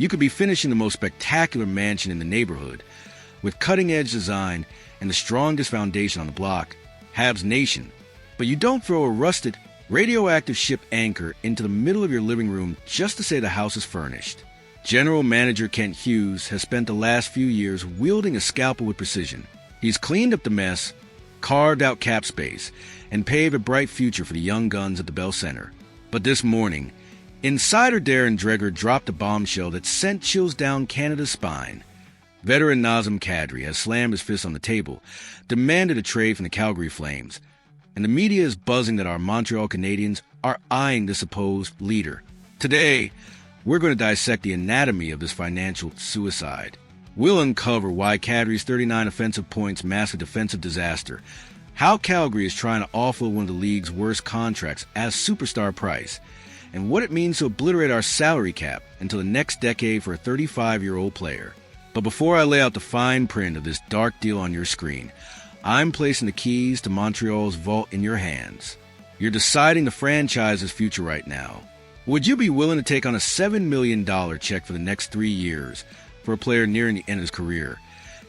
You could be finishing the most spectacular mansion in the neighborhood with cutting-edge design and the strongest foundation on the block, Habs Nation. But you don't throw a rusted, radioactive ship anchor into the middle of your living room just to say the house is furnished. General Manager Kent Hughes has spent the last few years wielding a scalpel with precision. He's cleaned up the mess, carved out cap space, and paved a bright future for the young guns at the Bell Center. But this morning, insider Darren Dreger dropped a bombshell that sent chills down Canada's spine. Veteran Nazem Kadri has slammed his fist on the table, demanded a trade from the Calgary Flames, and the media is buzzing that our Montreal Canadiens are eyeing the supposed leader. Today, we're going to dissect the anatomy of this financial suicide. We'll uncover why Kadri's 39 offensive points mask a defensive disaster, how Calgary is trying to offload one of the league's worst contracts as superstar price, and what it means to obliterate our salary cap until the next decade for a 35-year-old player. But before I lay out the fine print of this dark deal on your screen, I'm placing the keys to Montreal's vault in your hands. You're deciding the franchise's future right now. Would you be willing to take on a $7 million check for the next 3 years for a player nearing the end of his career,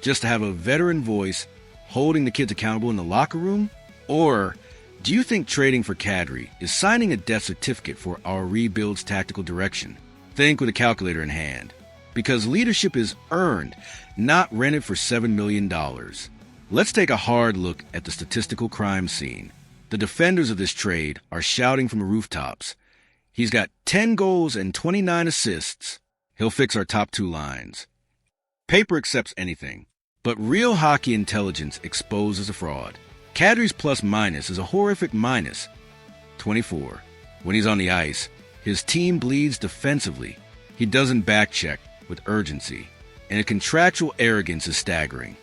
just to have a veteran voice holding the kids accountable in the locker room? Or do you think trading for Kadri is signing a death certificate for our rebuild's tactical direction? Think with a calculator in hand, because leadership is earned, not rented for $7 million. Let's take a hard look at the statistical crime scene. The defenders of this trade are shouting from the rooftops. He's got 10 goals and 29 assists. He'll fix our top 2 lines. Paper accepts anything, but real hockey intelligence exposes a fraud. Kadri's plus-minus is a horrific minus 24. When he's on the ice, his team bleeds defensively. He doesn't back-check with urgency, and his contractual arrogance is staggering.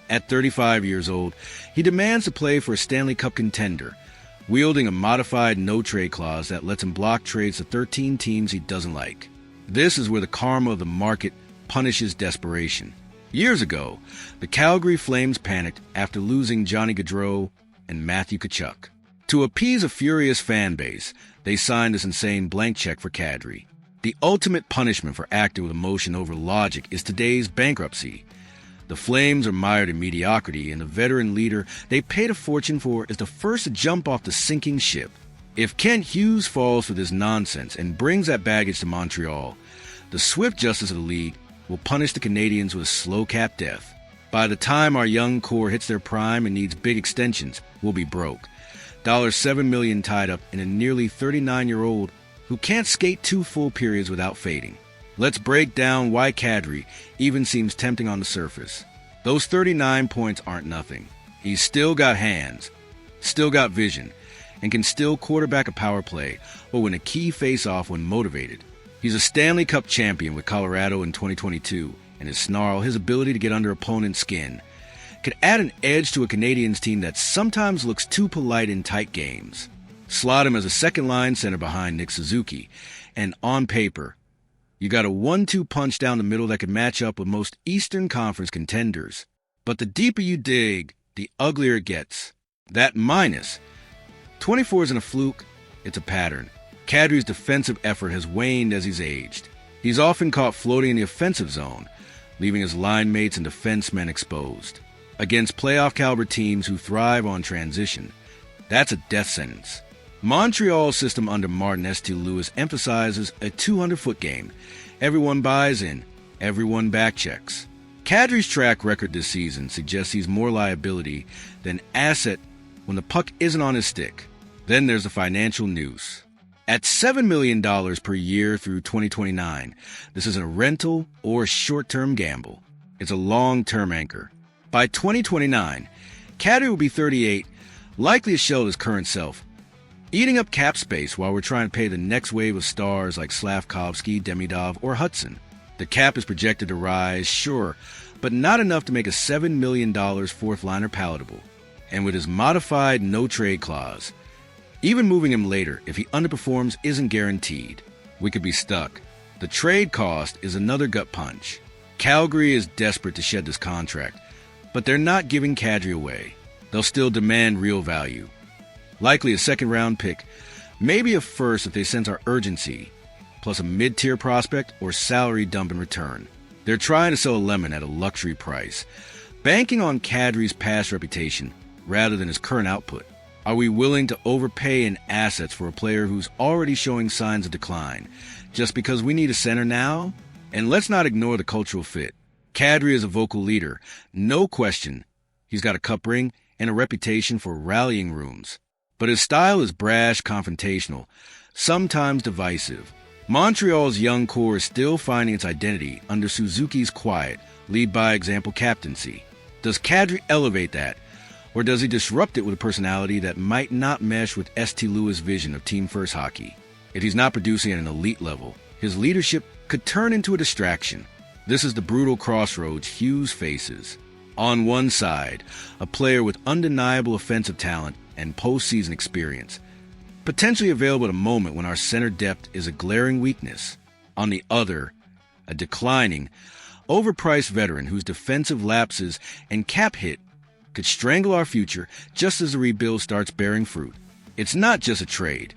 At 35 years old, he demands to play for a Stanley Cup contender, wielding a modified no-trade clause that lets him block trades to 13 teams he doesn't like. This is where the karma of the market punishes desperation. Years ago, the Calgary Flames panicked after losing Johnny Gaudreau and Matthew Tkachuk. To appease a furious fan base, they signed this insane blank check for Kadri. The ultimate punishment for acting with emotion over logic is today's bankruptcy. The Flames are mired in mediocrity, and the veteran leader they paid a fortune for is the first to jump off the sinking ship. If Kent Hughes falls for this nonsense and brings that baggage to Montreal, the swift justice of the league will punish the Canadiens with a slow cap death. By the time our young core hits their prime and needs big extensions, we'll be broke. $7 million tied up in a nearly 39-year-old who can't skate 2 full periods without fading. Let's break down why Kadri even seems tempting on the surface. Those 39 points aren't nothing. He's still got hands, still got vision, and can still quarterback a power play or win a key face-off when motivated. He's a Stanley Cup champion with Colorado in 2022, and his snarl, his ability to get under opponents' skin, could add an edge to a Canadiens team that sometimes looks too polite in tight games. Slot him as a second-line center behind Nick Suzuki, and on paper, you got a 1-2 punch down the middle that could match up with most Eastern Conference contenders. But the deeper you dig, the uglier it gets. That minus 24 isn't a fluke, it's a pattern. Kadri's defensive effort has waned as he's aged. He's often caught floating in the offensive zone, leaving his line mates and defensemen exposed. Against playoff-caliber teams who thrive on transition, that's a death sentence. Montreal's system under Martin St. Louis emphasizes a 200-foot game. Everyone buys in, everyone backchecks. Kadri's track record this season suggests he's more liability than asset when the puck isn't on his stick. Then there's the financial noose. At $7 million per year through 2029, this isn't a rental or a short-term gamble. It's a long-term anchor. By 2029, Kadri will be 38, likely a shell of his current self, eating up cap space while we're trying to pay the next wave of stars like Slavkovsky, Demidov, or Hudson. The cap is projected to rise, sure, but not enough to make a $7 million fourth-liner palatable. And with his modified no-trade clause, even moving him later if he underperforms isn't guaranteed. We could be stuck. The trade cost is another gut punch. Calgary is desperate to shed this contract, but they're not giving Kadri away. They'll still demand real value. Likely a second-round pick, maybe a first if they sense our urgency. plus a mid-tier prospect or salary dump in return. They're trying to sell a lemon at a luxury price, banking on Kadri's past reputation rather than his current output. Are we willing to overpay in assets for a player who's already showing signs of decline, just because we need a center now? And let's not ignore the cultural fit. Kadri is a vocal leader, no question. He's got a cup ring and a reputation for rallying rooms. But his style is brash, confrontational, sometimes divisive. Montreal's young core is still finding its identity under Suzuki's quiet, lead-by-example captaincy. Does Kadri elevate that, or does he disrupt it with a personality that might not mesh with St. Louis' vision of team-first hockey? If he's not producing at an elite level, his leadership could turn into a distraction. This is the brutal crossroads Hughes faces. On one side, a player with undeniable offensive talent and postseason experience, potentially available at a moment when our center depth is a glaring weakness. On the other, a declining, overpriced veteran whose defensive lapses and cap hit could strangle our future just as the rebuild starts bearing fruit. It's not just a trade.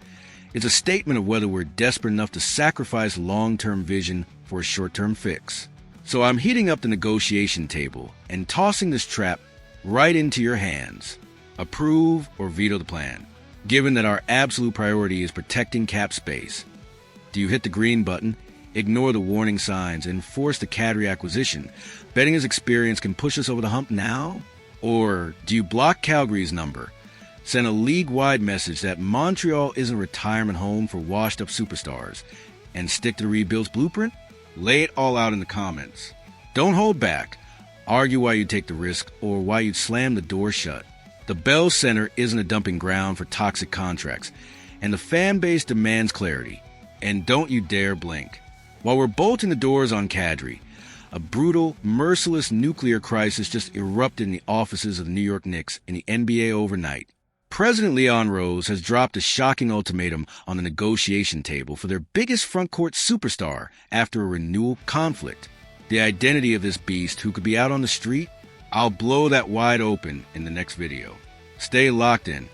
It's a statement of whether we're desperate enough to sacrifice long-term vision for a short-term fix. So I'm heating up the negotiation table and tossing this trap right into your hands. Approve or veto the plan, given that our absolute priority is protecting cap space. Do you hit the green button, ignore the warning signs, and force the Kadri acquisition, betting his experience can push us over the hump now? Or do you block Calgary's number, send a league-wide message that Montreal isn't a retirement home for washed-up superstars, and stick to the rebuild's blueprint? Lay it all out in the comments. Don't hold back. Argue why you'd take the risk or why you'd slam the door shut. The Bell Center isn't a dumping ground for toxic contracts, and the fan base demands clarity. And don't you dare blink. While we're bolting the doors on Kadri, a brutal, merciless nuclear crisis just erupted in the offices of the New York Knicks in the NBA overnight. President Leon Rose has dropped a shocking ultimatum on the negotiation table for their biggest frontcourt superstar after a renewal conflict. The identity of this beast who could be out on the street? I'll blow that wide open in the next video. Stay locked in.